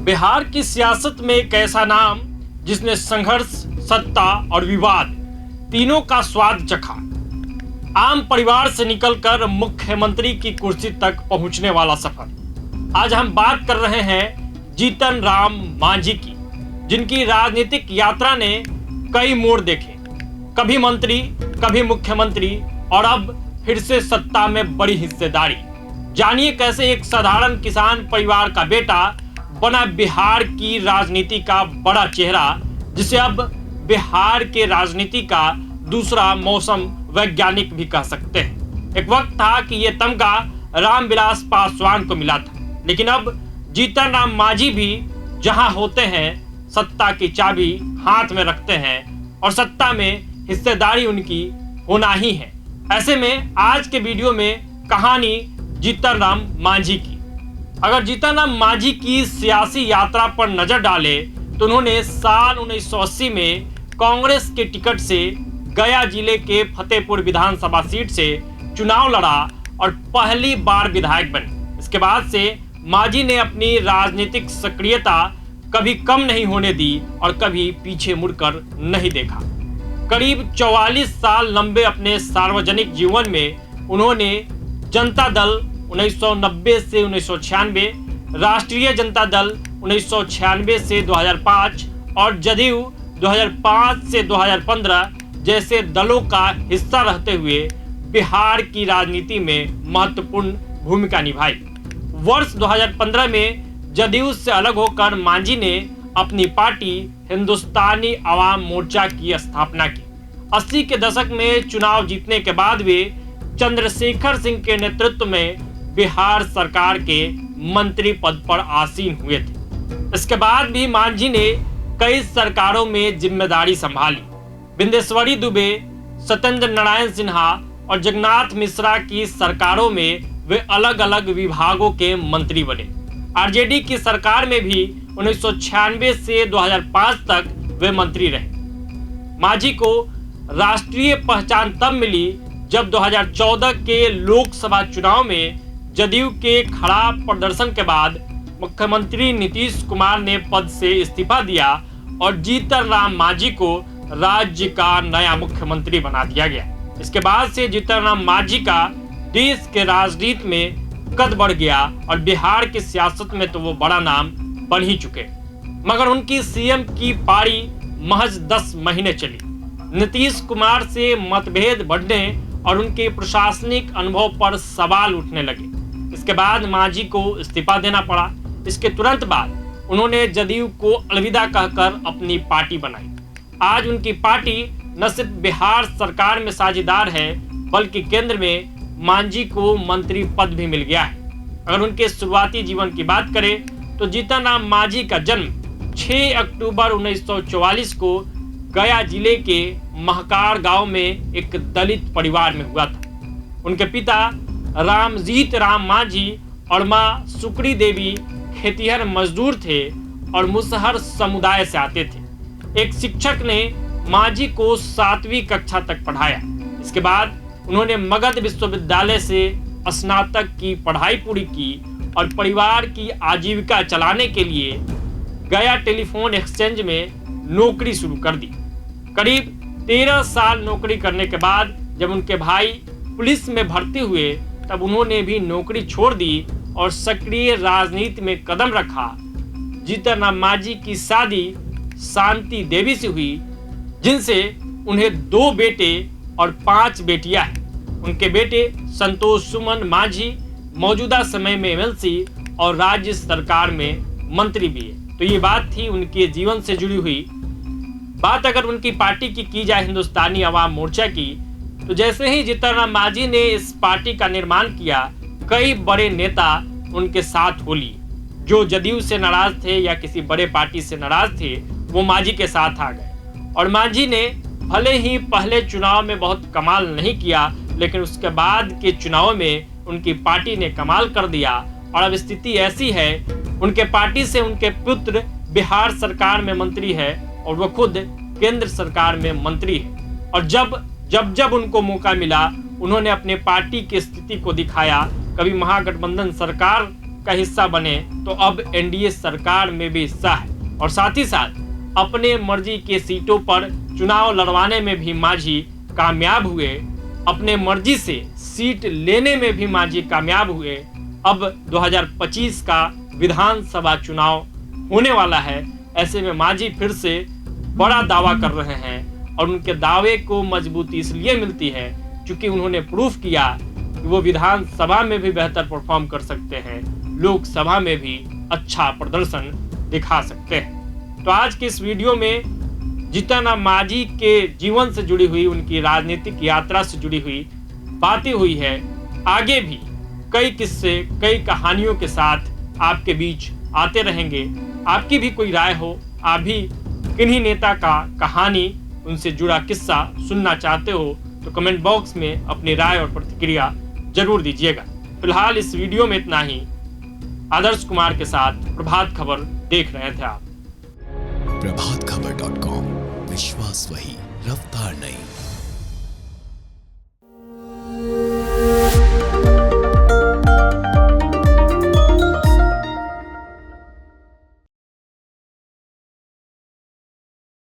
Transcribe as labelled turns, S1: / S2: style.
S1: बिहार की सियासत में एक ऐसा नाम जिसने संघर्ष, सत्ता और विवाद तीनों का स्वाद चखा। आम परिवार से निकलकर मुख्यमंत्री की कुर्सी तक पहुंचने वाला सफर। आज हम बात कर रहे हैं जीतन राम मांझी की, जिनकी राजनीतिक यात्रा ने कई मोड़ देखे। कभी मंत्री, कभी मुख्यमंत्री और अब फिर से सत्ता में बड़ी हिस्सेदारी। जानिए कैसे एक साधारण किसान परिवार का बेटा बना बिहार की राजनीति का बड़ा चेहरा, जिसे अब बिहार के राजनीति का दूसरा मौसम वैज्ञानिक भी कह सकते हैं। एक वक्त था कि यह तमगा रामविलास पासवान को मिला था, लेकिन अब जीतन राम मांझी भी जहां होते हैं सत्ता की चाबी हाथ में रखते हैं और सत्ता में हिस्सेदारी उनकी होना ही है। ऐसे में आज के वीडियो में कहानी जीतन राम मांझी की। अगर जीतन राम मांझी की सियासी यात्रा पर नजर डालें तो उन्होंने साल 1980 में कांग्रेस के टिकट से गया जिले के फतेहपुर विधानसभा सीट से चुनाव लड़ा और पहली बार विधायक बने। इसके बाद से मांझी ने अपनी राजनीतिक सक्रियता कभी कम नहीं होने दी और कभी पीछे मुड़कर नहीं देखा। करीब 44 साल लंबे अपने सार्वजनिक जीवन में उन्होंने जनता दल 1990 से 1996, राष्ट्रीय जनता दल 1996 से 2005 और जदयू 2005 से 2015 जैसे दलों का हिस्सा रहते हुए बिहार की राजनीति में महत्वपूर्ण भूमिका निभाई। वर्ष 2015 में जदयू से अलग होकर मांझी ने अपनी पार्टी हिंदुस्तानी आवाम मोर्चा की स्थापना की। 80 के दशक में चुनाव जीतने के बाद वे चंद्रशेखर सिंह के नेतृत्व में बिहार सरकार के मंत्री पद पर आसीन हुए थे। इसके बाद भी मांझी ने कई सरकारों में जिम्मेदारी संभाली। बिंदेश्वरी दुबे, सत्येंद्र नारायण सिन्हा और जगन्नाथ मिश्रा की सरकारों में वे अलग अलग विभागों के मंत्री बने। आरजेडी की सरकार में भी 1996 से 2005 तक वे मंत्री रहे। मांझी को राष्ट्रीय पहचान तब मिली जब 2014 के लोकसभा चुनाव में जदयू के खराब प्रदर्शन के बाद मुख्यमंत्री नीतीश कुमार ने पद से इस्तीफा दिया और जीतन राम मांझी को राज्य का नया मुख्यमंत्री बना दिया गया। इसके बाद से जीतन राम मांझी का देश के राजनीति में कद बढ़ गया और बिहार की सियासत में तो वो बड़ा नाम बन ही चुके। मगर उनकी सीएम की पारी महज 10 महीने चली। नीतीश कुमार से मतभेद बढ़ने और उनके प्रशासनिक अनुभव पर सवाल उठने लगे। इसके बाद मांझी को इस्तीफा देना पड़ा। इसके तुरंत बाद उन्होंने जदयू को अलविदा कहकर अपनी पार्टी बनाई। आज उनकी पार्टी न सिर्फ बिहार सरकार में साझेदार है, बल्कि केंद्र में मांझी को मंत्री पद भी मिल गया है। अगर उनके शुरुआती जीवन की बात करें तो जीतन राम मांझी का जन्म 6 अक्टूबर 1944 को गया जिले के महकार गांव में एक दलित परिवार में हुआ था। उनके पिता रामजीत राम मांझी और मां सुकड़ी देवी खेतिहर मजदूर थे और मुसहर समुदाय से आते थे। एक शिक्षक ने मांझी को 7वीं कक्षा तक पढ़ाया। इसके बाद उन्होंने मगध विश्वविद्यालय से स्नातक की पढ़ाई पूरी की और परिवार की आजीविका चलाने के लिए गया टेलीफोन एक्सचेंज में नौकरी शुरू कर दी। करीब 13 साल नौकरी करने के बाद जब उनके भाई पुलिस में भर्ती हुए तब उन्होंने भी नौकरी छोड़ दी और सक्रिय राजनीति में कदम रखा। जीतन राम मांझी की शादी शांति देवी से हुई, जिनसे उन्हें 2 बेटे और 5 बेटियां हैं। उनके बेटे संतोष सुमन मांझी मौजूदा समय में एमएलसी और राज्य सरकार में मंत्री भी है। तो ये बात थी उनके जीवन से जुड़ी हुई बात। अगर उनकी पार्टी की जाए हिंदुस्तानी आवाम मोर्चा की, तो जैसे ही जीतन राम मांझी ने इस पार्टी का निर्माण किया, कई बड़े नेता उनके साथ हो लिए। जो जदयू से नाराज थे या किसी बड़े पार्टी से नाराज थे, वो मांझी के साथ आ गए। और मांझी ने भले ही पहले चुनाव में बहुत कमाल नहीं किया, लेकिन उसके बाद के चुनाव में उनकी पार्टी ने कमाल कर दिया। और अब स्थिति ऐसी है, उनके पार्टी से उनके पुत्र बिहार सरकार में मंत्री है और वो खुद केंद्र सरकार में मंत्री है। और जब उनको मौका मिला, उन्होंने अपने पार्टी की स्थिति को दिखाया। कभी महागठबंधन सरकार का हिस्सा बने तो अब एनडीए सरकार में भी हिस्सा है और साथ ही साथ अपने मर्जी के सीटों पर चुनाव लड़वाने में भी मांझी कामयाब हुए, अपने मर्जी से सीट लेने में भी मांझी कामयाब हुए। अब 2025 का विधानसभा चुनाव होने वाला है, ऐसे में मांझी फिर से बड़ा दावा कर रहे हैं और उनके दावे को मजबूती इसलिए मिलती है क्योंकि उन्होंने प्रूफ किया कि वो विधानसभा में भी बेहतर परफॉर्म कर सकते हैं, लोकसभा में भी अच्छा प्रदर्शन दिखा सकते हैं। तो आज के इस वीडियो में जितना मांझी के जीवन से जुड़ी हुई, उनकी राजनीतिक यात्रा से जुड़ी हुई बातें हुई है, आगे भी कई किस्से, कई कहानियों के साथ आपके बीच आते रहेंगे। आपकी भी कोई राय हो, आप भी किन्हीं नेता का कहानी, उनसे जुड़ा किस्सा सुनना चाहते हो तो कमेंट बॉक्स में अपनी राय और प्रतिक्रिया जरूर दीजिएगा। फिलहाल इस वीडियो में इतना ही। आदर्श कुमार के साथ प्रभात खबर देख रहे थे आप।
S2: प्रभातखबर.com, विश्वास वही, रफ्तार नहीं।